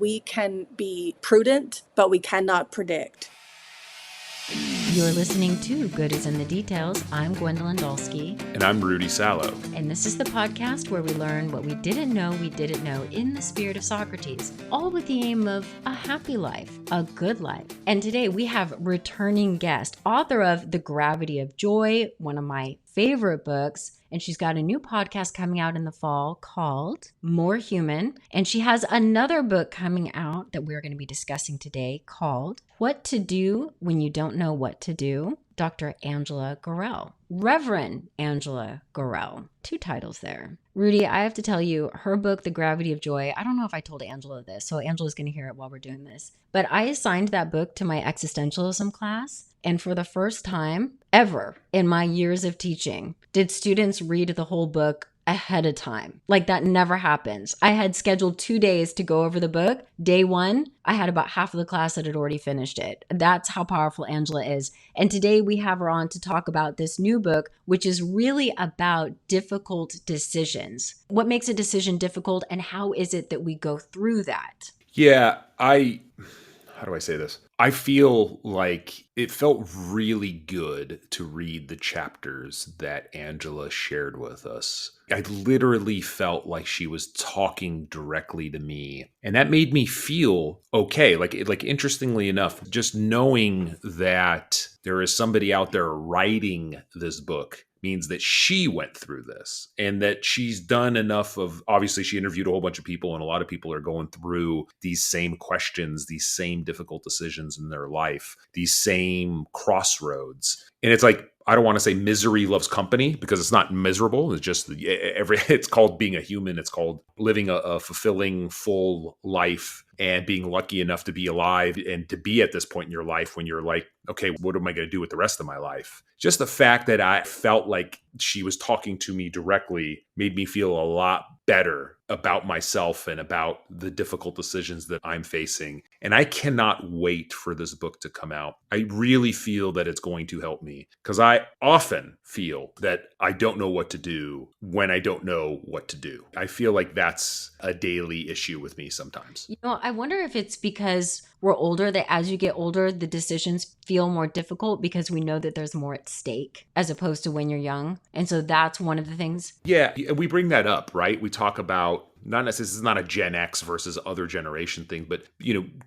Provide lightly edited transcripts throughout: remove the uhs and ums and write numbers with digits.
We can be prudent, but we cannot predict. You're listening to Good is in the Details. I'm Gwendolyn Dolske. And I'm Rudy Salo. And this is the podcast where we learn what we didn't know in the spirit of Socrates, all with the aim of a happy life, a good life. And today we have returning guest, author of The Gravity of Joy, one of my favorite books. And she's got a new podcast coming out in the fall called More Human. And she has another book coming out that we're going to be discussing today called What to Do When You Don't Know What to Do, Dr. Angela Gorrell. Reverend Angela Gorrell. Two titles there. Rudy, I have to tell you, her book, The Gravity of Joy, I don't know if I told Angela this, so Angela's going to hear it while we're doing this. But I assigned that book to my existentialism class. And for the first time ever in my years of teaching, did students read the whole book ahead of time. Like that never happens. I had scheduled 2 days to go over the book. Day one, I had about half of the class that had already finished it. That's how powerful Angela is. And today we have her on to talk about this new book, which is really about difficult decisions. What makes a decision difficult and how is it that we go through that? Yeah, how do I say this? I feel like it felt really good to read the chapters that Angela shared with us. I literally felt like she was talking directly to me. And that made me feel okay. Like interestingly enough, just knowing that there is somebody out there writing this book means that she went through this and that she's done enough of, obviously she interviewed a whole bunch of people and a lot of people are going through these same questions, these same difficult decisions in their life, these same crossroads. And it's like, I don't want to say misery loves company because it's not miserable. It's just it's called being a human. It's called living a fulfilling, full life and being lucky enough to be alive and to be at this point in your life when you're like, okay, what am I going to do with the rest of my life? Just the fact that I felt like she was talking to me directly made me feel a lot better about myself and about the difficult decisions that I'm facing. And I cannot wait for this book to come out. I really feel that it's going to help me because I often feel that I don't know what to do when I don't know what to do. I feel like that's a daily issue with me sometimes. You know, I wonder if it's because we're older, that as you get older, the decisions feel more difficult because we know that there's more at stake as opposed to when you're young. And so that's one of the things. Yeah, we bring that up, right? We talk about not necessarily, this is not a Gen X versus other generation thing, but,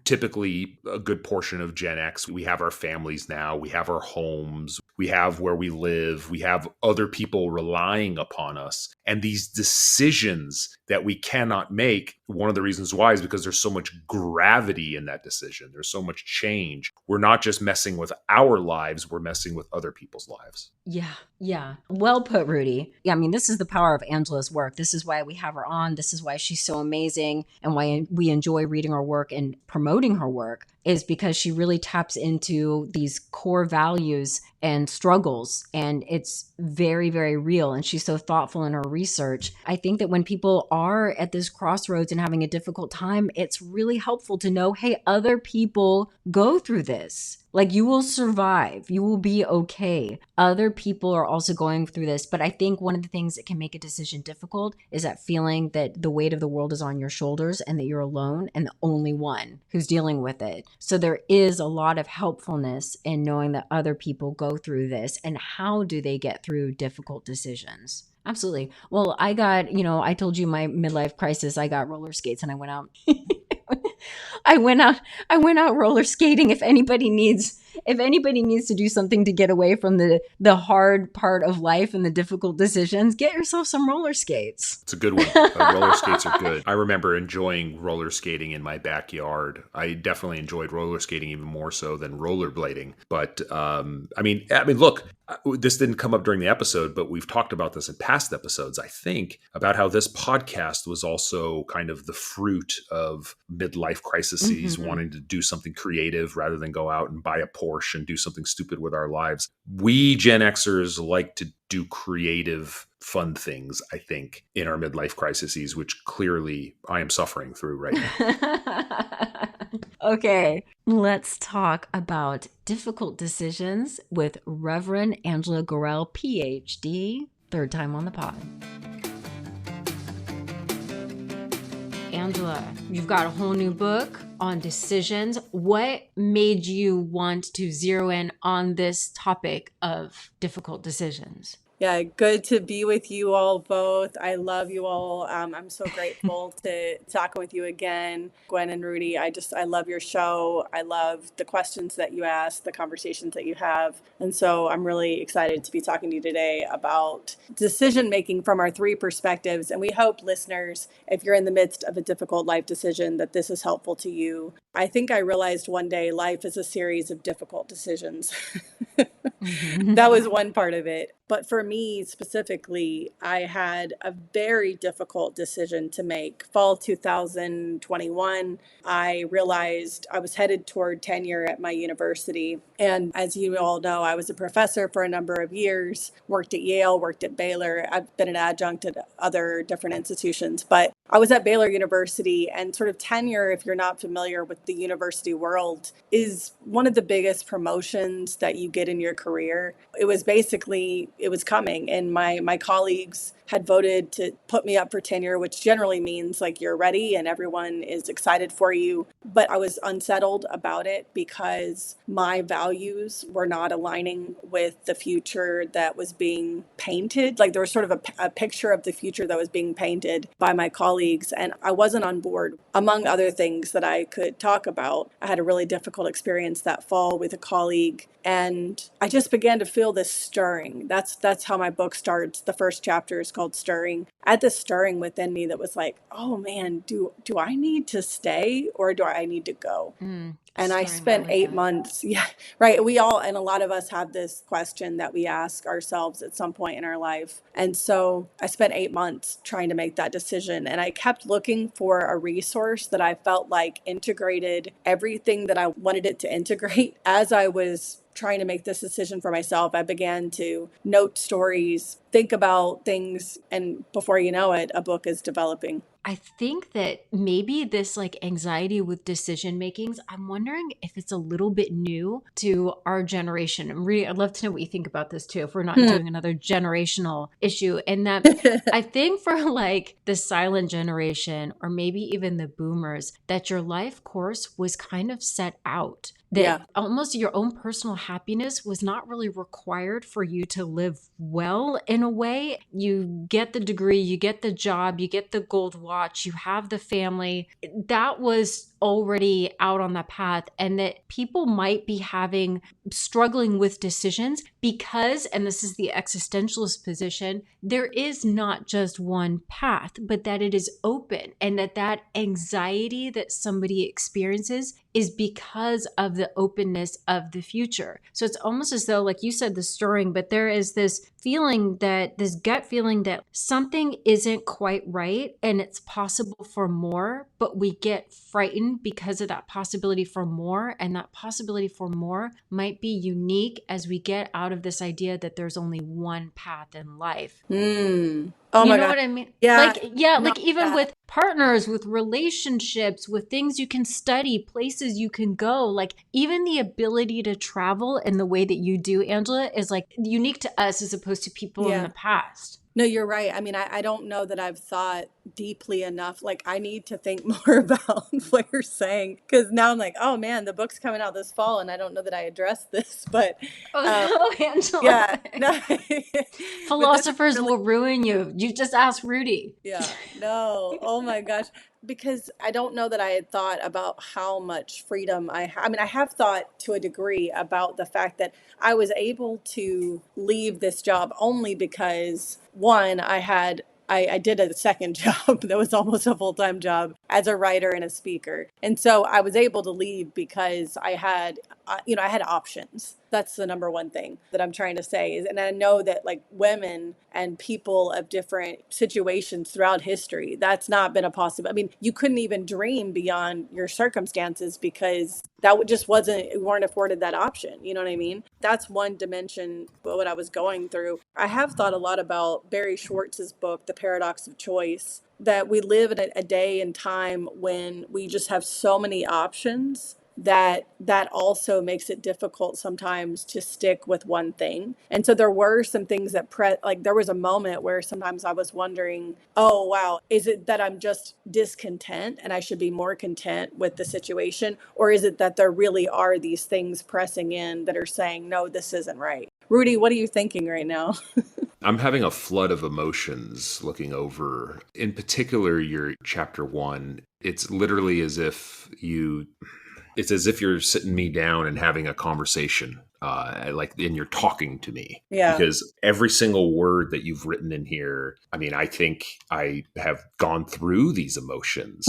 typically a good portion of Gen X, we have our families now, we have our homes, we have where we live, we have other people relying upon us. And these decisions that we cannot make, one of the reasons why is because there's so much gravity in that decision. There's so much change. We're not just messing with our lives, we're messing with other people's lives. Yeah. Well put, Rudy. Yeah, I mean, this is the power of Angela's work. This is why we have her on. This is why she's so amazing and why we enjoy reading her work and promoting her work is because she really taps into these core values and struggles. And it's very, very real. And she's so thoughtful in her research. I think that when people are at this crossroads and having a difficult time, it's really helpful to know, hey, other people go through this. Like you will survive. You will be okay. Other people are also going through this. But I think one of the things that can make a decision difficult is that feeling that the weight of the world is on your shoulders and that you're alone and the only one who's dealing with it. So there is a lot of helpfulness in knowing that other people go through this and how do they get through difficult decisions. Absolutely. Well, I got, I told you my midlife crisis, I got roller skates and I went out. I went out roller skating. If anybody needs to do something to get away from the hard part of life and the difficult decisions, get yourself some roller skates. It's a good one. Roller skates are good. I remember enjoying roller skating in my backyard. I definitely enjoyed roller skating even more so than rollerblading. But look, this didn't come up during the episode, but we've talked about this in past episodes, I think, about how this podcast was also kind of the fruit of midlife crises, wanting to do something creative rather than go out and buy a Porsche and do something stupid with our lives. We Gen Xers like to do creative, fun things, I think, in our midlife crises, which clearly I am suffering through right now. Okay, let's talk about difficult decisions with Reverend Angela Gorrell, PhD, third time on the pod. Angela, you've got a whole new book on decisions. What made you want to zero in on this topic of difficult decisions? Yeah, good to be with you all both. I love you all. I'm so grateful to talk with you again, Gwen and Rudy. I love your show. I love the questions that you ask, the conversations that you have. And so I'm really excited to be talking to you today about decision making from our three perspectives. And we hope listeners, if you're in the midst of a difficult life decision, that this is helpful to you. I think I realized one day life is a series of difficult decisions. That was one part of it. But for me specifically, I had a very difficult decision to make. Fall 2021, I realized I was headed toward tenure at my university. And as you all know, I was a professor for a number of years, worked at Yale, worked at Baylor. I've been an adjunct at other different institutions, but I was at Baylor University, and sort of tenure, if you're not familiar with the university world, is one of the biggest promotions that you get in your career. It was coming, and my colleagues had voted to put me up for tenure, which generally means like you're ready and everyone is excited for you. But I was unsettled about it because my values were not aligning with the future that was being painted. Like there was sort of a picture of the future that was being painted by my colleagues, and I wasn't on board. Among other things that I could talk about, I had a really difficult experience that fall with a colleague, and I just began to feel this stirring. That's how my book starts. The first chapter is called Stirring. I had this stirring within me that was like, oh man, do I need to stay or do I need to go? And I Stirring, I spent like 8 months. Yeah, right. We all, and a lot of us have this question that we ask ourselves at some point in our life. And so I spent 8 months trying to make that decision. And I kept looking for a resource that I felt like integrated everything that I wanted it to integrate. As I was trying to make this decision for myself, I began to note stories, think about things, and before you know it, a book is developing. I think that maybe this like anxiety with decision makings, I'm wondering if it's a little bit new to our generation. And really, I'd love to know what you think about this too, if we're not doing another generational issue. And that I think for like the silent generation or maybe even the boomers, that your life course was kind of set out. That Yeah. almost your own personal happiness was not really required for you to live well in a way. You get the degree, you get the job, you get the gold watch, you have the family. That was already out on the path, and that people might be struggling with decisions because, and this is the existentialist position, there is not just one path, but that it is open, and that anxiety that somebody experiences is because of the openness of the future. So it's almost as though, like you said, the stirring, but there is this feeling that this gut feeling that something isn't quite right and it's possible for more, but we get frightened because of that possibility for more. And that possibility for more might be unique as we get out of this idea that there's only one path in life. Oh You my know God. what I mean? Yeah. No, Like even yeah. with partners, with relationships, with things you can study, places you can go, like even the ability to travel in the way that you do, Angela, is like unique to us as opposed to people in Yeah. the past. No, you're right. I mean, I don't know that I've thought deeply enough. Like, I need to think more about what you're saying because now I'm like, oh man, the book's coming out this fall, and I don't know that I addressed this, but um, Oh no, Angela. yeah, no, but that's Philosophers really, will ruin you. You just ask Rudy. yeah, no, oh my gosh, because I don't know that I had thought about how much freedom I mean, I have thought to a degree about the fact that I was able to leave this job only because one, I did a second job that was almost a full-time job as a writer and a speaker. And so I was able to leave because I had options. That's the number one thing that I'm trying to say is, and I know that like women and people of different situations throughout history, that's not been a possible. I mean, you couldn't even dream beyond your circumstances because just wasn't, you weren't afforded that option. You know what I mean? That's one dimension of what I was going through. I have thought a lot about Barry Schwartz's book, The Paradox of Choice, that we live in a day and time when we just have so many options that also makes it difficult sometimes to stick with one thing. And so there were some things that like there was a moment where sometimes I was wondering, oh wow, is it that I'm just discontent and I should be more content with the situation, or is it that there really are these things pressing in that are saying, no, this isn't right? Rudy, what are you thinking right now? I'm having a flood of emotions looking over, in particular, your chapter 1. It's literally as if it's as if you're sitting me down and having a conversation, and you're talking to me. Yeah. Because every single word that you've written in here, I mean, I think I have gone through these emotions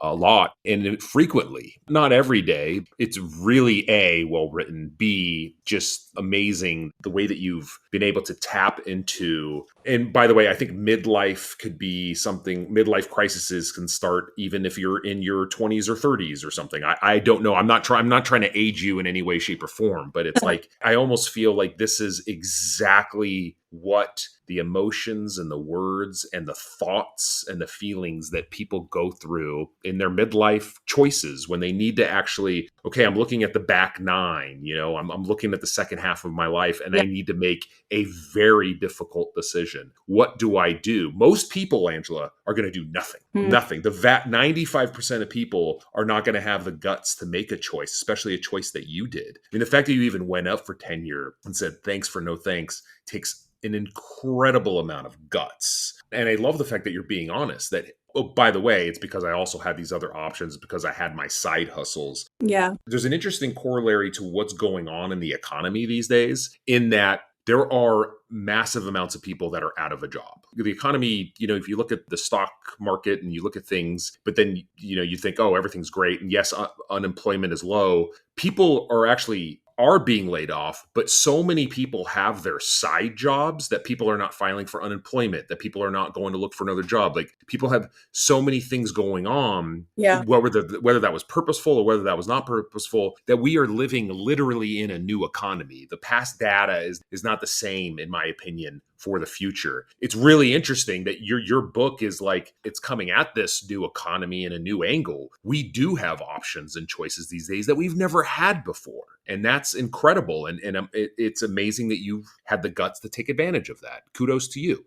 a lot and frequently, not every day. It's really A, well written, B, just amazing the way that you've been able to tap into. And by the way, I think midlife could be something, midlife crises can start even if you're in your 20s or 30s or something. I don't know. I'm not trying to age you in any way, shape, or form, but it's like I almost feel like this is exactly what the emotions and the words and the thoughts and the feelings that people go through in their midlife choices when they need to actually, okay, I'm looking at the back nine, I'm looking at the second half of my life, and I need to make a very difficult decision. What do I do? Most people, Angela, are going to do nothing. Nothing. 95% of people are not going to have the guts to make a choice, especially a choice that you did. I mean, the fact that you even went up for tenure and said thanks for no thanks takes an incredible amount of guts. And I love the fact that you're being honest that, oh, by the way, it's because I also had these other options because I had my side hustles. Yeah. There's an interesting corollary to what's going on in the economy these days, in that there are massive amounts of people that are out of a job. The economy, if you look at the stock market and you look at things, but then, you think, oh, everything's great. And yes, unemployment is low. People are being laid off, but so many people have their side jobs that people are not filing for unemployment, that people are not going to look for another job. Like, people have so many things going on, whether that was purposeful or whether that was not purposeful, that we are living literally in a new economy. The past data is not the same, in my opinion, for the future. It's really interesting that your book is like, it's coming at this new economy in a new angle. We do have options and choices these days that we've never had before. And that's incredible. And it's amazing that you've had the guts to take advantage of that. Kudos to you.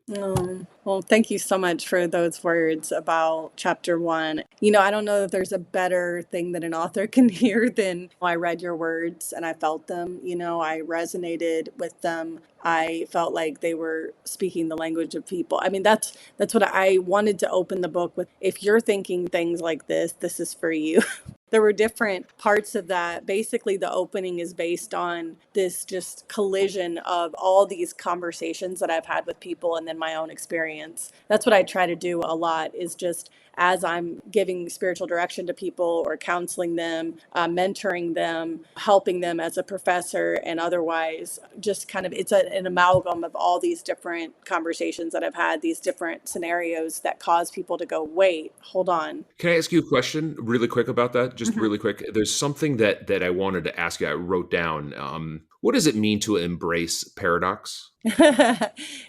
Well, thank you so much for those words about chapter 1. I don't know that there's a better thing that an author can hear than I read your words and I felt them. I resonated with them. I felt like they were speaking the language of people. I mean, that's what I wanted to open the book with. If you're thinking things like this is for you. There were different parts of that. Basically, the opening is based on this just collision of all these conversations that I've had with people and then my own experience. That's what I try to do a lot, is just as I'm giving spiritual direction to people or counseling them, mentoring them, helping them as a professor and otherwise, just kind of, it's an amalgam of all these different conversations that I've had, these different scenarios that cause people to go, wait, hold on. Can I ask you a question really quick about that? Just really quick. There's something that I wanted to ask you. I wrote down. What does it mean to embrace paradox?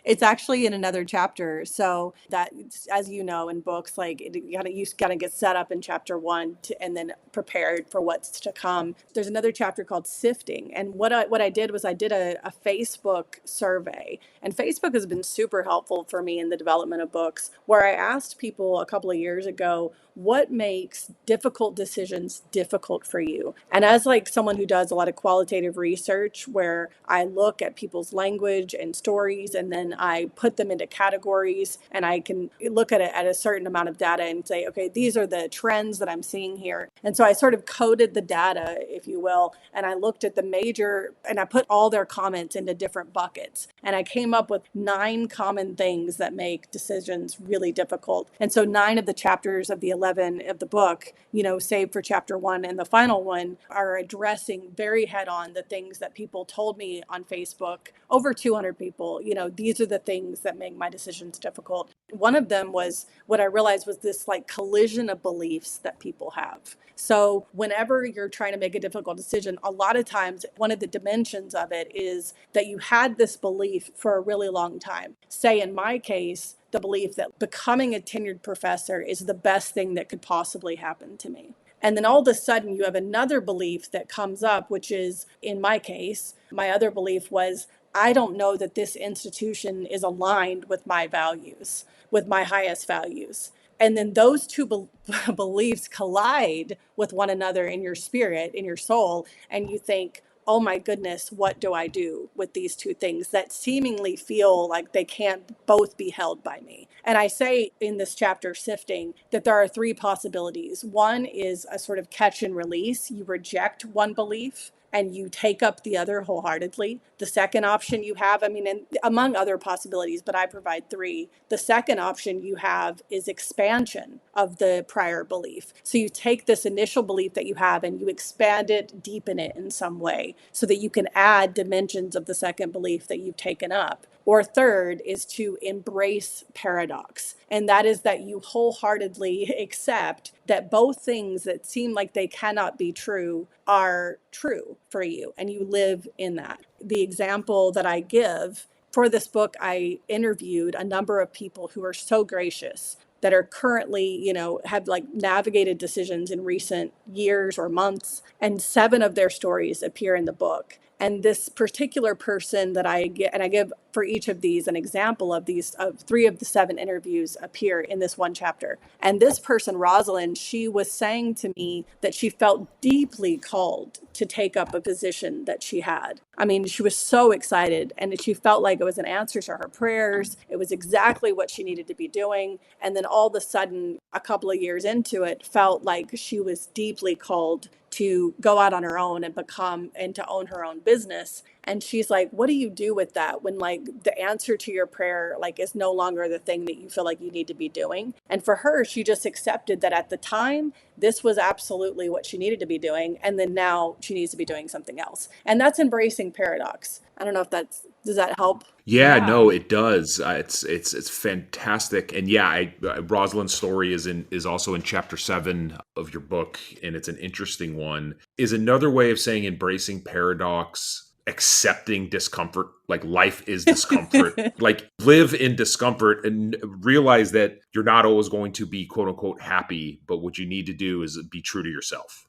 It's actually in another chapter. So that, as you know, in books, like you gotta get set up in chapter 1 and then prepared for what's to come. There's another chapter called sifting. And what I did was I did a Facebook survey, and Facebook has been super helpful for me in the development of books, where I asked people a couple of years ago, what makes difficult decisions difficult for you? And as like someone who does a lot of qualitative research, where I look at people's language and stories, and then I put them into categories, and I can look at it at a certain amount of data and say, okay, these are the trends that I'm seeing here. And so I sort of coded the data, if you will, and I looked at the major, and I put all their comments into different buckets. And I came up with 9 common things that make decisions really difficult. And so 9 of the chapters of the 11 of the book, save for chapter 1 and the final one, are addressing very head on the things that people told me on Facebook. Over 200 people, these are the things that make my decisions difficult. One of them was, what I realized was this like collision of beliefs that people have. So whenever you're trying to make a difficult decision, a lot of times one of the dimensions of it is that you had this belief for a really long time. Say in my case, the belief that becoming a tenured professor is the best thing that could possibly happen to me. And then all of a sudden you have another belief that comes up, which is, in my case, my other belief was, I don't know that this institution is aligned with my values, with my highest values. And then those two beliefs collide with one another in your spirit, in your soul, and you think, oh my goodness, what do I do with these two things that seemingly feel like they can't both be held by me? And I say in this chapter, Sifting, that there are three possibilities. One is a sort of catch and release. You reject one belief and you take up the other wholeheartedly. The second option you have, I mean, and among other possibilities, but I provide three. The second option you have is expansion of the prior belief. So you take this initial belief that you have and you expand it, deepen it in some way so that you can add dimensions of the second belief that you've taken up. Or third is to embrace paradox. And that is that you wholeheartedly accept that both things that seem like they cannot be true are true for you, and you live in that. The example that I give for this book, I interviewed a number of people who are so gracious that are currently, have like navigated decisions in recent years or months, and 7 of their stories appear in the book. And this particular person that I get, and I give for each of these an example of these, of 3 of the 7 interviews appear in this one chapter. And this person, Rosalind, she was saying to me that she felt deeply called to take up a position that she had. I mean, she was so excited and she felt like it was an answer to her prayers. It was exactly what she needed to be doing. And then all of a sudden, a couple of years into it, felt like she was deeply called to go out on her own and to own her own business. And she's like, what do you do with that when like the answer to your prayer like is no longer the thing that you feel like you need to be doing? And for her, she just accepted that at the time, this was absolutely what she needed to be doing. And then now she needs to be doing something else. And that's embracing paradox. I don't know if does that help? Yeah, no, it does. It's fantastic, and yeah, Rosalind's story is also in chapter 7 of your book, and it's an interesting one. Is another way of saying embracing paradox, accepting discomfort, like life is discomfort, like live in discomfort and realize that you're not always going to be quote unquote happy, but what you need to do is be true to yourself.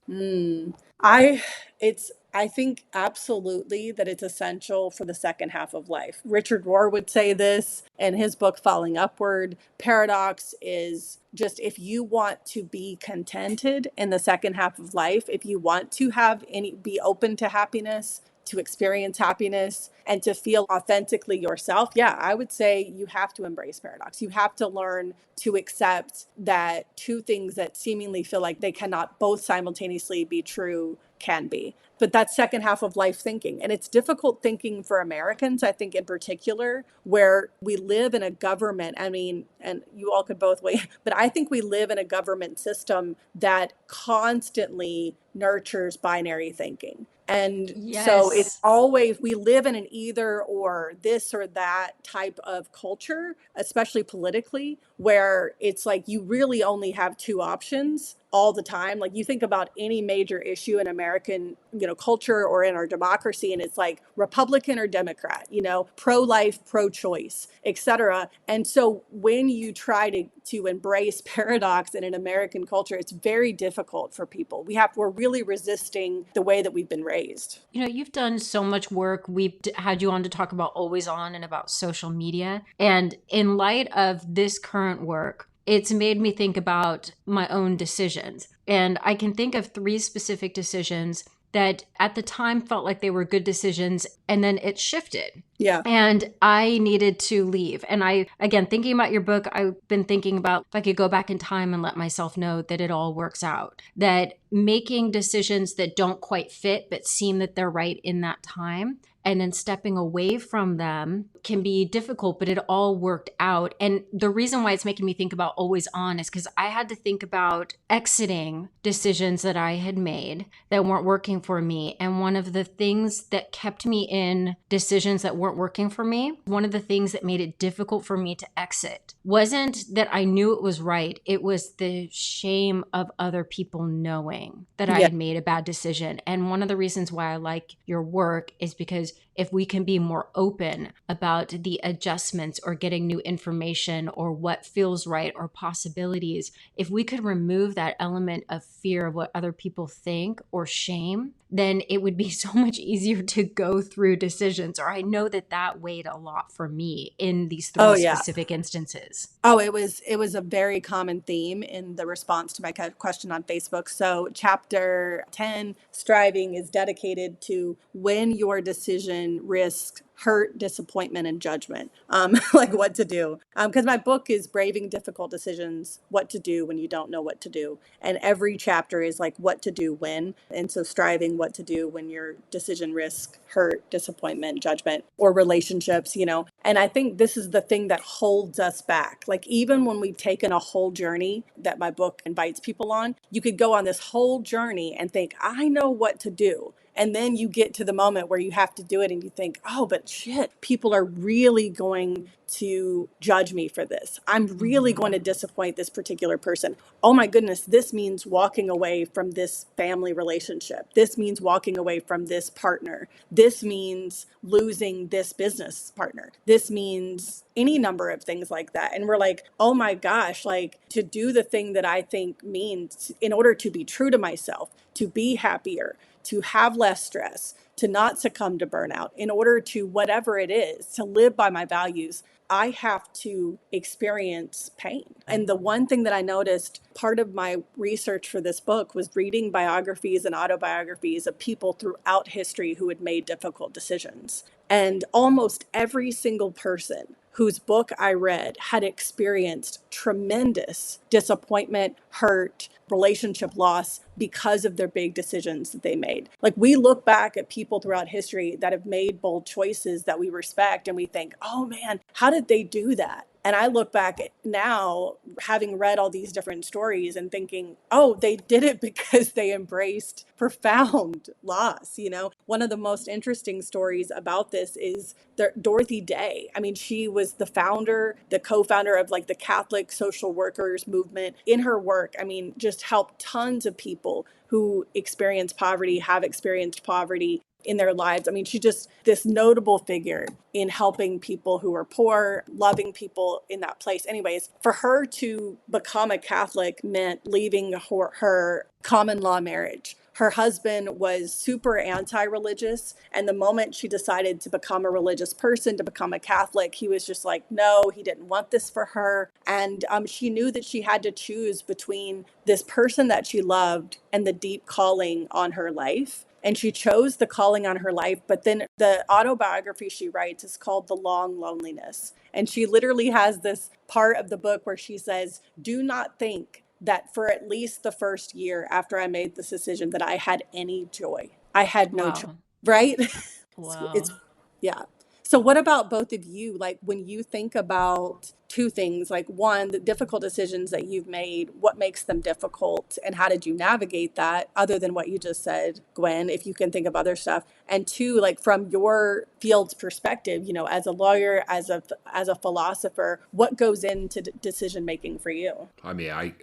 I think absolutely that it's essential for the second half of life. Richard Rohr would say this in his book, Falling Upward. Paradox is just, if you want to be contented in the second half of life, if you want to be open to happiness, to experience happiness, and to feel authentically yourself, yeah, I would say you have to embrace paradox. You have to learn to accept that two things that seemingly feel like they cannot both simultaneously be true can be. But that's second half of life thinking. And it's difficult thinking for Americans, I think in particular, where we live in a government. I mean, and you all could both weigh, but I think we live in a government system that constantly nurtures binary thinking. And so it's Yes. always, we live in an either or, this or that type of culture, especially politically, where it's like you really only have 2 options all the time. Like you think about any major issue in American, culture or in our democracy, and it's like Republican or Democrat, pro-life, pro-choice, etc. And so when you try to embrace paradox in an American culture, it's very difficult for people. We're really resisting the way that we've been raised. You've done so much work. We've had you on to talk about Always On and about social media. And in light of this current work, it's made me think about my own decisions. And I can think of 3 specific decisions that at the time felt like they were good decisions, and then it shifted. Yeah. And I needed to leave. And again, thinking about your book, I've been thinking about if I could go back in time and let myself know that it all works out. That making decisions that don't quite fit, but seem that they're right in that time, and then stepping away from them can be difficult, but it all worked out. And the reason why it's making me think about Always On is because I had to think about exiting decisions that I had made that weren't working for me. And one of the things that kept me in decisions that weren't weren't working for me. One of the things that made it difficult for me to exit wasn't that I knew it was right. It was the shame of other people knowing that I Yeah. had made a bad decision. And one of the reasons why I like your work is because if we can be more open about the adjustments or getting new information or what feels right or possibilities, if we could remove that element of fear of what other people think or shame, then it would be so much easier to go through decisions. Or I know that that weighed a lot for me in these Oh, three yeah. specific instances. Oh, it was a very common theme in the response to my question on Facebook. So chapter 10, striving, is dedicated to when your decision risks hurt, disappointment, and judgment. Like what to do. Because my book is Braving Difficult Decisions, What to Do When You Don't Know What to Do. And every chapter is like what to do when. And so striving, what to do when your decision risks hurt, disappointment, judgment, or relationships, And I think this is the thing that holds us back. Like even when we've taken a whole journey that my book invites people on, you could go on this whole journey and think, I know what to do. And then you get to the moment where you have to do it and you think, oh, but shit, people are really going to judge me for this. I'm really going to disappoint this particular person. Oh my goodness, this means walking away from this family relationship. This means walking away from this partner. This means losing this business partner. This means any number of things like that. And we're like, oh my gosh, like to do the thing that I think means in order to be true to myself, to be happier, to have less stress, to not succumb to burnout, in order to whatever it is, to live by my values, I have to experience pain. And the one thing that I noticed, part of my research for this book was reading biographies and autobiographies of people throughout history who had made difficult decisions. And almost every single person whose book I read had experienced tremendous disappointment, hurt, relationship loss because of their big decisions that they made. Like we look back at people throughout history that have made bold choices that we respect and we think, oh man, how did they do that? And I look back at now, having read all these different stories and thinking, oh, they did it because they embraced profound loss. One of the most interesting stories about this is Dorothy Day. I mean, she was the co-founder of like the Catholic social workers movement. In her work, I mean, just helped tons of people who experience poverty, have experienced poverty in their lives. I mean, she's just this notable figure in helping people who are poor, loving people in that place. Anyways, for her to become a Catholic meant leaving her common law marriage. Her husband was super anti-religious. And the moment she decided to become a religious person, to become a Catholic, he was just like, no, he didn't want this for her. And she knew that she had to choose between this person that she loved and the deep calling on her life. And she chose the calling on her life. But then the autobiography she writes is called The Long Loneliness. And she literally has this part of the book where she says, do not think that for at least the first year after I made this decision that I had any joy. I had no joy, right? Wow. Yeah. So what about both of you? Like when you think about two things, like one, the difficult decisions that you've made, what makes them difficult and how did you navigate that other than what you just said, Gwen, if you can think of other stuff. And two, like from your field's perspective, as a lawyer, as a philosopher, what goes into decision making for you? I mean, I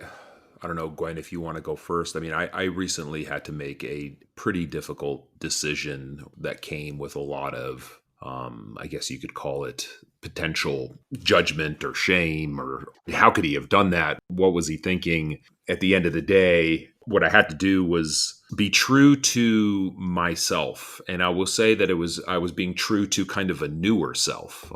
don't know, Gwen, if you want to go first. I mean, I recently had to make a pretty difficult decision that came with a lot of, I guess you could call it potential judgment or shame, or how could he have done that? What was he thinking? At the end of the day, what I had to do was be true to myself. And I will say that I was being true to kind of a newer self.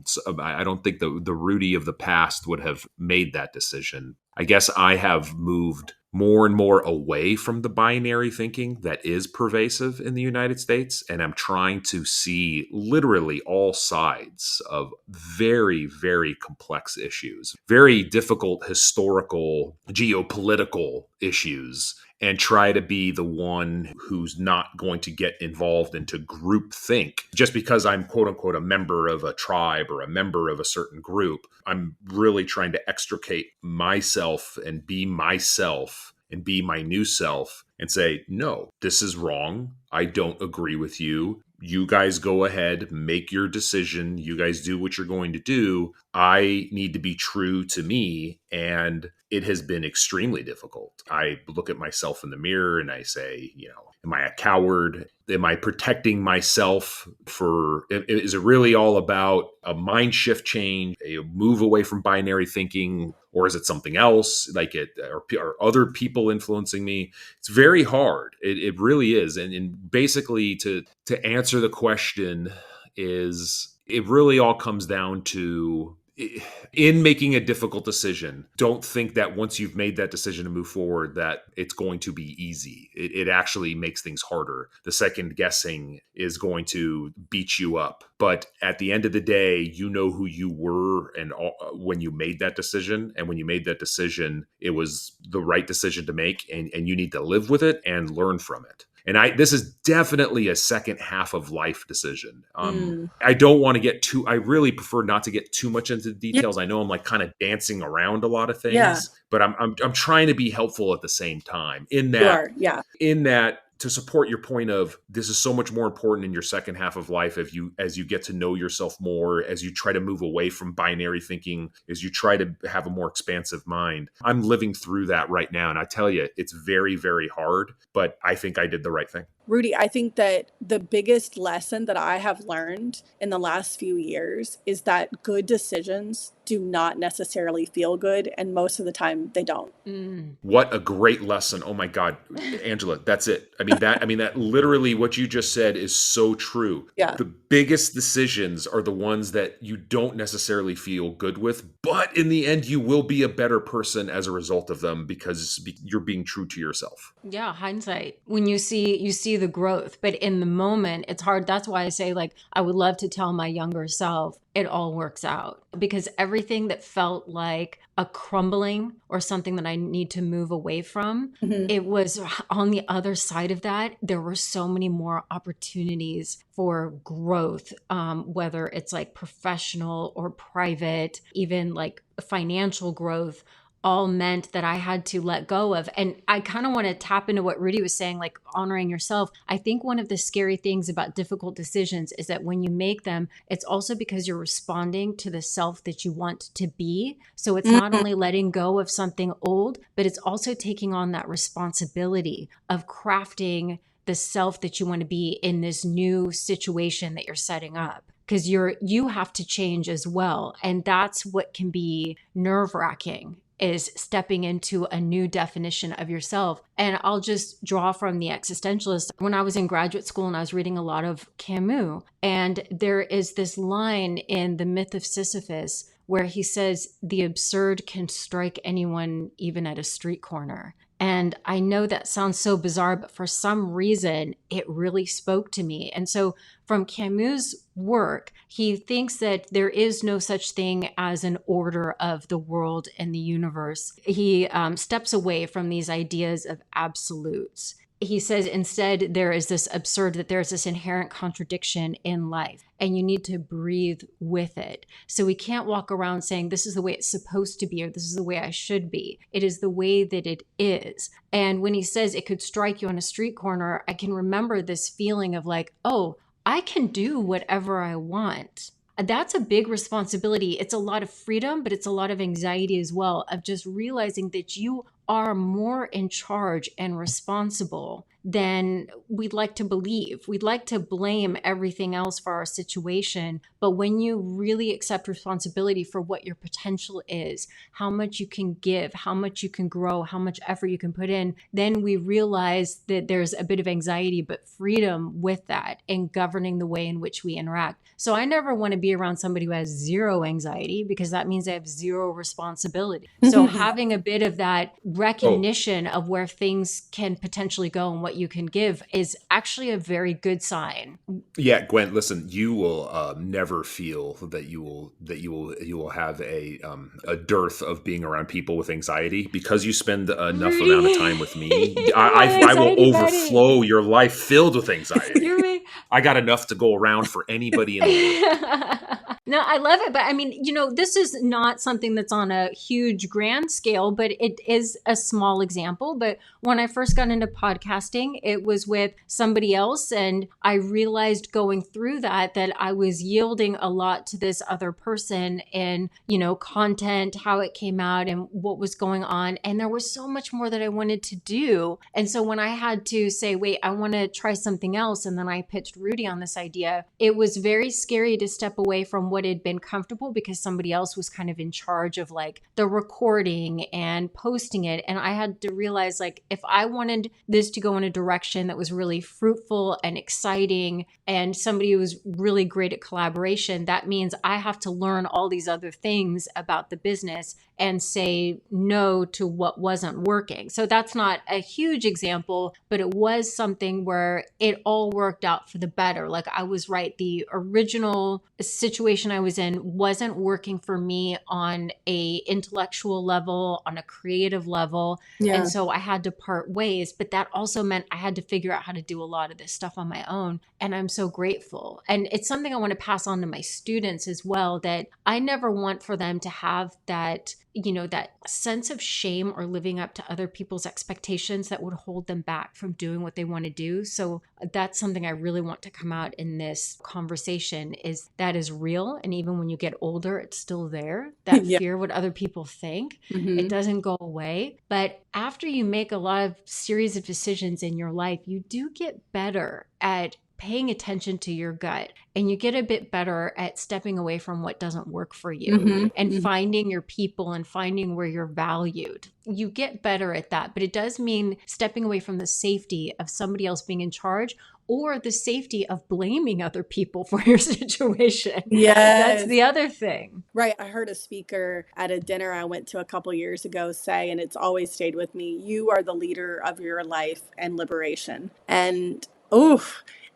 So I don't think the Rudy of the past would have made that decision. I guess I have moved more and more away from the binary thinking that is pervasive in the United States. And I'm trying to see literally all sides of very, very complex issues, very difficult historical, geopolitical issues, and try to be the one who's not going to get involved into group think. Just because I'm quote unquote a member of a tribe or a member of a certain group, I'm really trying to extricate myself and be my new self and say, no, this is wrong. I don't agree with you. you guys go ahead, make your decision. You guys do what you're going to do. I need to be true to me. And it has been extremely difficult. I look at myself in the mirror and I say, am I a coward? Am I protecting myself is it really all about a mind shift change, a move away from binary thinking, or is it something else? Are other people influencing me? It's very hard. It really is. And basically to answer the question is, it really all comes down to, in making a difficult decision, don't think that once you've made that decision to move forward that it's going to be easy. It actually makes things harder. The second guessing is going to beat you up. But at the end of the day, you know who you were when you made that decision. And when you made that decision, it was the right decision to make. And you need to live with it and learn from it. And this is definitely a second half of life decision. I don't want to I really prefer not to get too much into the details. I know I'm kind of dancing around a lot of things, but I'm trying to be helpful at the same time in that to support your point of, this is so much more important in your second half of life as you get to know yourself more, as you try to move away from binary thinking, as you try to have a more expansive mind. I'm living through that right now. And I tell you, it's very, very hard, but I think I did the right thing. Rudy, I think that the biggest lesson that I have learned in the last few years is that good decisions do not necessarily feel good, and most of the time they don't. What a great lesson. Oh my God, Angela, that's it. That literally what you just said is so true. Yeah. The biggest decisions are the ones that you don't necessarily feel good with, but in the end, you will be a better person as a result of them because you're being true to yourself. Yeah, hindsight. When you see the growth, but in the moment, it's hard. That's why I say, I would love to tell my younger self, it all works out, because everything that felt like a crumbling or something that I need to move away from, it was on the other side of that. There were so many more opportunities for growth, whether it's professional or private, even financial growth, all meant that I had to let go of. And I kind of want to tap into what Rudy was saying, honoring yourself. I think one of the scary things about difficult decisions is that when you make them, it's also because you're responding to the self that you want to be. So it's not only letting go of something old, but it's also taking on that responsibility of crafting the self that you want to be in this new situation that you're setting up. Because you have to change as well. And that's what can be nerve-wracking, is stepping into a new definition of yourself. And I'll just draw from The Existentialist. When I was in graduate school and I was reading a lot of Camus, and there is this line in The Myth of Sisyphus where he says, the absurd can strike anyone even at a street corner. And I know that sounds so bizarre, but for some reason, it really spoke to me. And so from Camus' work, he thinks that there is no such thing as an order of the world and the universe. He steps away from these ideas of absolutes. He says instead there is this inherent contradiction in life, and you need to breathe with it. So we can't walk around saying this is the way it's supposed to be, or this is the way I should be. It is the way that it is. And when he says it could strike you on a street corner, I can remember this feeling of oh, I can do whatever I want. That's a big responsibility. It's a lot of freedom, but it's a lot of anxiety as well, of just realizing that you are more in charge and responsible than we'd like to believe. We'd like to blame everything else for our situation. But when you really accept responsibility for what your potential is, how much you can give, how much you can grow, how much effort you can put in, then we realize that there's a bit of anxiety, but freedom with that and governing the way in which we interact. So I never want to be around somebody who has zero anxiety, because that means they have zero responsibility. So having a bit of that recognition of where things can potentially go and what you can give is actually a very good sign. Yeah, Gwen, listen, you will never feel that you will have a dearth of being around people with anxiety, because you spend enough amount of time with me. I will overflow your life filled with anxiety. I got enough to go around for anybody in the world. No, I love it. But I mean, this is not something that's on a huge grand scale, but it is a small example. But when I first got into podcasting, it was with somebody else. And I realized going through that I was yielding a lot to this other person and, content, how it came out and what was going on. And there was so much more that I wanted to do. And so when I had to say, wait, I want to try something else, and then I pitched Rudy on this idea, it was very scary to step away from what had been comfortable because somebody else was kind of in charge of like the recording and posting it. And I had to realize, like, if I wanted this to go in a direction that was really fruitful and exciting and somebody who was really great at collaboration, that means I have to learn all these other things about the business and say no to what wasn't working. So that's not a huge example, but it was something where it all worked out for the better. Like, I was right. The original situation I was in wasn't working for me on a intellectual level, on a creative level. Yeah. And so I had to part ways, but that also meant I had to figure out how to do a lot of this stuff on my own. And I'm so grateful. And it's something I want to pass on to my students as well, that I never want for them to have that, that sense of shame or living up to other people's expectations that would hold them back from doing what they want to do. So that's something I really want to come out in this conversation, is that is real. And even when you get older, it's still there. That Yeah. fear what other people think, Mhm. it doesn't go away. But after you make a lot of series of decisions in your life, you do get better at paying attention to your gut, and you get a bit better at stepping away from what doesn't work for you Mhm. and Mhm. finding your people and finding where you're valued. You get better at that, but it does mean stepping away from the safety of somebody else being in charge or the safety of blaming other people for your situation. That's Yes. the other thing. Right. I heard a speaker at a dinner I went to a couple years ago say, and it's always stayed with me, you are the leader of your life and liberation. And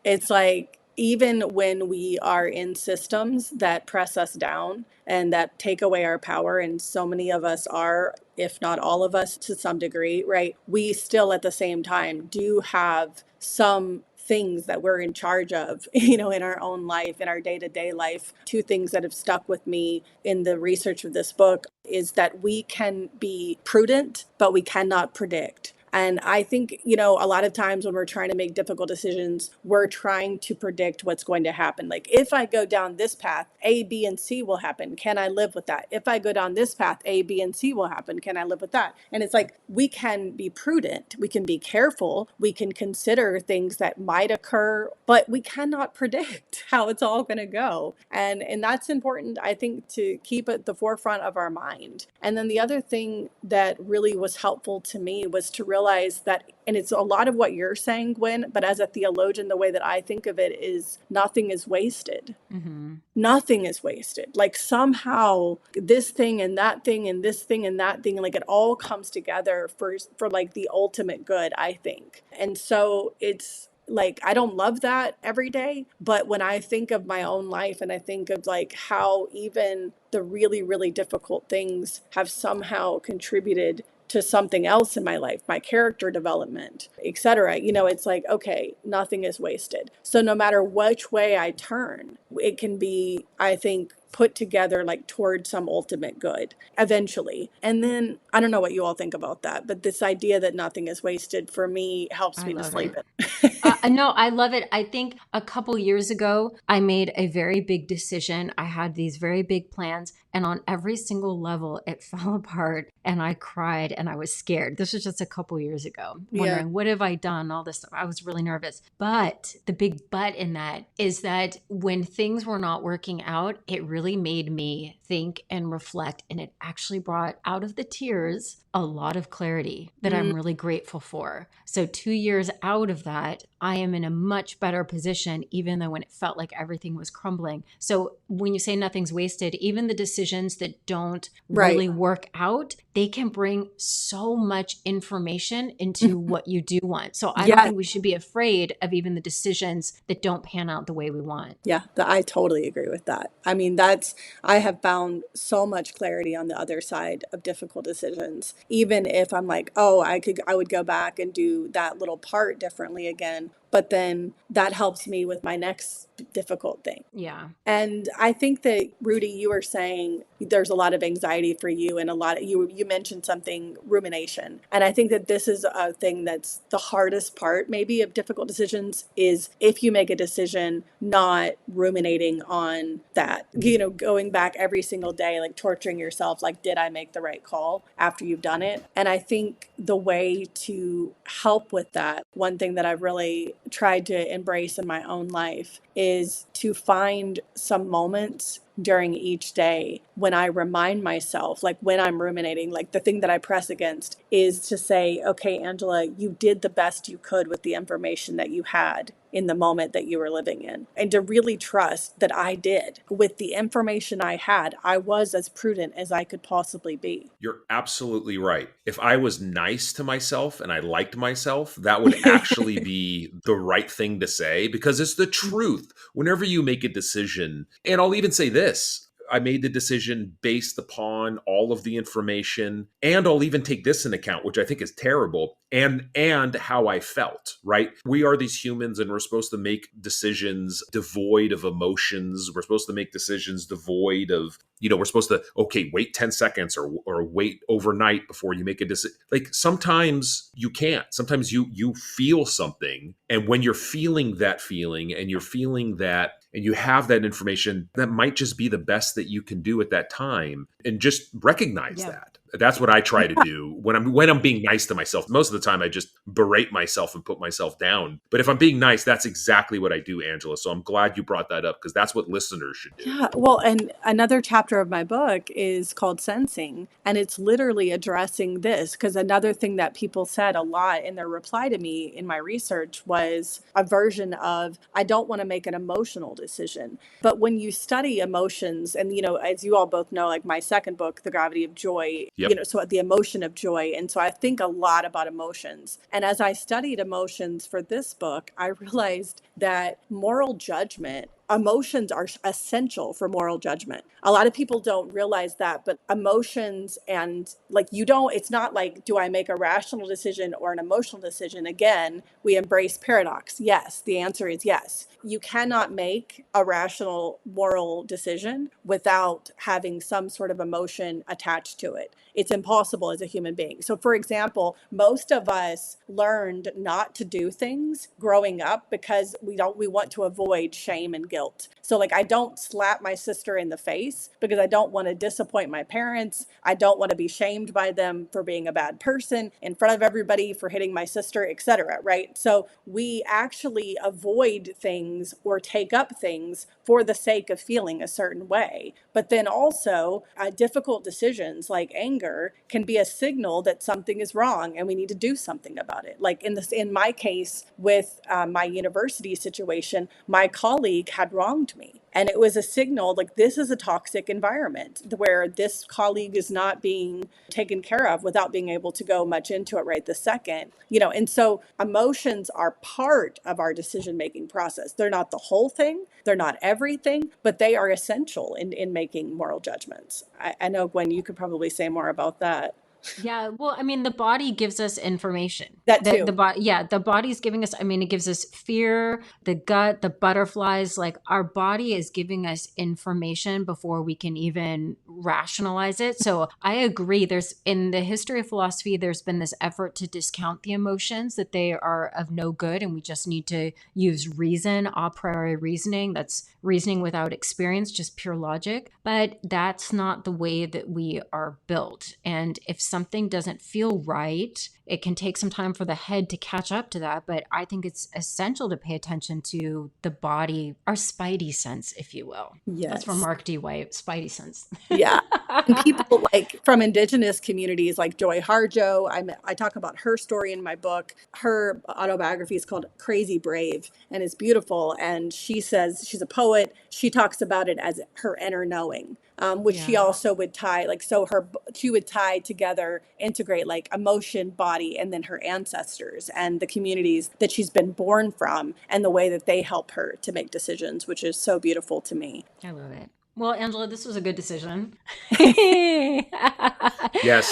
it's like, even when we are in systems that press us down and that take away our power, and so many of us are, if not all of us to some degree, right? We still at the same time do have some things that we're in charge of, in our own life, in our day-to-day life. Two things that have stuck with me in the research of this book is that we can be prudent, but we cannot predict. And I think, a lot of times when we're trying to make difficult decisions, we're trying to predict what's going to happen. Like, if I go down this path, A, B, and C will happen. Can I live with that? If I go down this path, A, B, and C will happen. Can I live with that? And it's like, we can be prudent. We can be careful. We can consider things that might occur, but we cannot predict how it's all going to go. And that's important, I think, to keep at the forefront of our mind. And then the other thing that really was helpful to me was to realize that, and it's a lot of what you're saying, Gwen, but as a theologian, the way that I think of it is nothing is wasted. Mm-hmm. Nothing is wasted. Like, somehow this thing and that thing and this thing and that thing, like, it all comes together for like the ultimate good, I think. And so it's like, I don't love that every day, but when I think of my own life and I think of like how even the really, really difficult things have somehow contributed to something else in my life, my character development, etc. It's like, okay, nothing is wasted. So no matter which way I turn, it can be, I think, put together like towards some ultimate good eventually. And then I don't know what you all think about that, but this idea that nothing is wasted for me helps I me to love sleep it. it. No, I love it. I think a couple years ago, I made a very big decision. I had these very big plans, and on every single level, it fell apart, and I cried and I was scared. This was just a couple years ago, Yeah. wondering, what have I done? All this stuff. I was really nervous. But the big but in that is that when things were not working out, it really made me think and reflect, and it actually brought out of the tears a lot of clarity that I'm really grateful for. So 2 years out of that, I am in a much better position, even though when it felt like everything was crumbling. So when you say nothing's wasted, even the decisions that don't Right. really work out, they can bring so much information into what you do want. So I don't Yeah. think we should be afraid of even the decisions that don't pan out the way we want. Yeah, I totally agree with that. I mean, I have found so much clarity on the other side of difficult decisions. Even if I'm like, oh, I would go back and do that little part differently again. But then that helps me with my next difficult thing. Yeah. And I think that, Rudy, you were saying there's a lot of anxiety for you, and a lot of you mentioned something, rumination. And I think that this is a thing that's the hardest part maybe of difficult decisions, is if you make a decision, not ruminating on that, going back every single day, like torturing yourself, like, did I make the right call after you've done it? And I think the way to help with that, one thing that I've really tried to embrace in my own life, is to find some moments during each day when I remind myself, like when I'm ruminating, like the thing that I press against is to say, okay, Angela, you did the best you could with the information that you had in the moment that you were living in. And to really trust that I did. With the information I had, I was as prudent as I could possibly be. You're absolutely right. If I was nice to myself and I liked myself, that would actually be the right thing to say, because it's the truth. Whenever you make a decision, and I'll even say this, I made the decision based upon all of the information, and I'll even take this into account, which I think is terrible, and how I felt, right? We are these humans, and we're supposed to make decisions devoid of emotions. We're supposed to make decisions devoid of, we're supposed to, okay, wait 10 seconds or wait overnight before you make a decision. Like, sometimes you can't. Sometimes you feel something, and when you're feeling that feeling and you're feeling that, and you have that information, that might just be the best that you can do at that time, and just recognize that. That's what I try to do when I'm being nice to myself. Most of the time I just berate myself and put myself down. But if I'm being nice, that's exactly what I do, Angela. So I'm glad you brought that up, because that's what listeners should do. Yeah, well, and another chapter of my book is called Sensing, and it's literally addressing this, because another thing that people said a lot in their reply to me in my research was a version of, I don't want to make an emotional decision. But when you study emotions, and, as you all both know, like my second book, The Gravity of Joy, so the emotion of joy. And so I think a lot about emotions. And as I studied emotions for this book, I realized that moral judgment, emotions are essential for moral judgment. A lot of people don't realize that, but emotions, and like, it's not like, do I make a rational decision or an emotional decision? Again, we embrace paradox. Yes, the answer is yes. You cannot make a rational moral decision without having some sort of emotion attached to it. It's impossible as a human being. So, for example, most of us learned not to do things growing up because we want to avoid shame and guilt. So, like, I don't slap my sister in the face because I don't want to disappoint my parents. I don't want to be shamed by them for being a bad person in front of everybody, for hitting my sister, etc. Right? So we actually avoid things or take up things for the sake of feeling a certain way. But then also, difficult decisions like anger can be a signal that something is wrong and we need to do something about it. Like in my case with my university situation, my colleague had wronged me. And it was a signal, like, this is a toxic environment where this colleague is not being taken care of, without being able to go much into it right this second. And so emotions are part of our decision-making process. They're not the whole thing. They're not everything, but they are essential in making moral judgments. I know, Gwen, you could probably say more about that. Yeah, well, I mean, the body gives us information. That too. The body's giving us, I mean, it gives us fear, the gut, the butterflies, like our body is giving us information before we can even rationalize it. So I agree. In the history of philosophy, there's been this effort to discount the emotions, that they are of no good, and we just need to use reason, a priori reasoning. That's reasoning without experience, just pure logic. But that's not the way that we are built. And if something doesn't feel right, it can take some time for the head to catch up to that. But I think it's essential to pay attention to the body, our spidey sense, if you will. Yes. That's from Mark D. White, spidey sense. Yeah. And people like from indigenous communities like Joy Harjo, I talk about her story in my book. Her autobiography is called Crazy Brave, and it's beautiful. And she says, she's a poet. She talks about it as her inner knowing. Which she also would tie, she would tie together, integrate like emotion, body, and then her ancestors and the communities that she's been born from and the way that they help her to make decisions, which is so beautiful to me. I love it. Well, Angela, this was a good decision. Yes,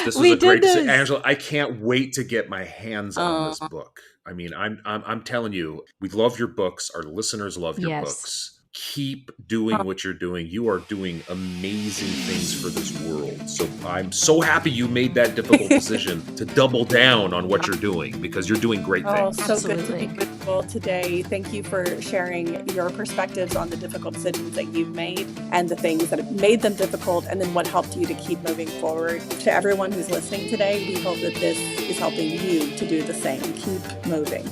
this was a great decision. Angela, I can't wait to get my hands on this book. I mean, I'm telling you, we love your books. Our listeners love your books. keep doing what you're doing. You are doing amazing things for this world. So I'm so happy you made that difficult decision to double down on what you're doing, because you're doing great things. So good to be with you all today. Thank you for sharing your perspectives on the difficult decisions that you've made and the things that have made them difficult, and then what helped you to keep moving forward. To everyone who's listening today, we hope that this is helping you to do the same. Keep moving.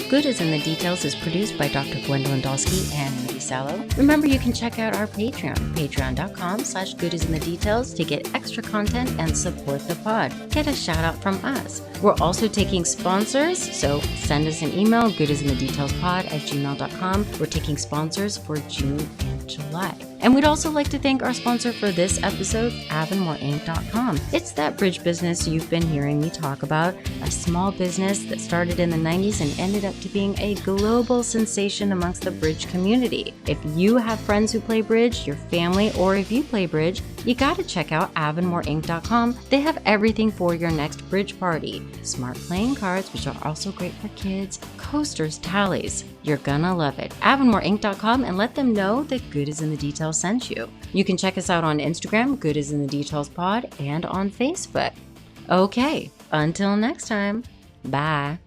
Good is in the Details is produced by Dr. Gwendolyn Dolske and Rudy Salo. Remember, you can check out our Patreon, patreon.com/Good is in the Details, to get extra content and support the pod. Get a shout out from us. We're also taking sponsors, so send us an email, goodisinthedetailspod@gmail.com. We're taking sponsors for June and July. And we'd also like to thank our sponsor for this episode, avonmoreinc.com. It's that bridge business you've been hearing me talk about, a small business that started in the 90s and ended up to being a global sensation amongst the bridge community. If you have friends who play bridge, your family, or if you play bridge, you gotta check out avonmoreinc.com. They have everything for your next bridge party. Smart playing cards, which are also great for kids, coasters, tallies. You're gonna love it. avonmoreinc.com, and let them know that Good is in the Details sent you. You can check us out on Instagram, Good is in the Details Pod, and on Facebook. Okay, until next time, bye.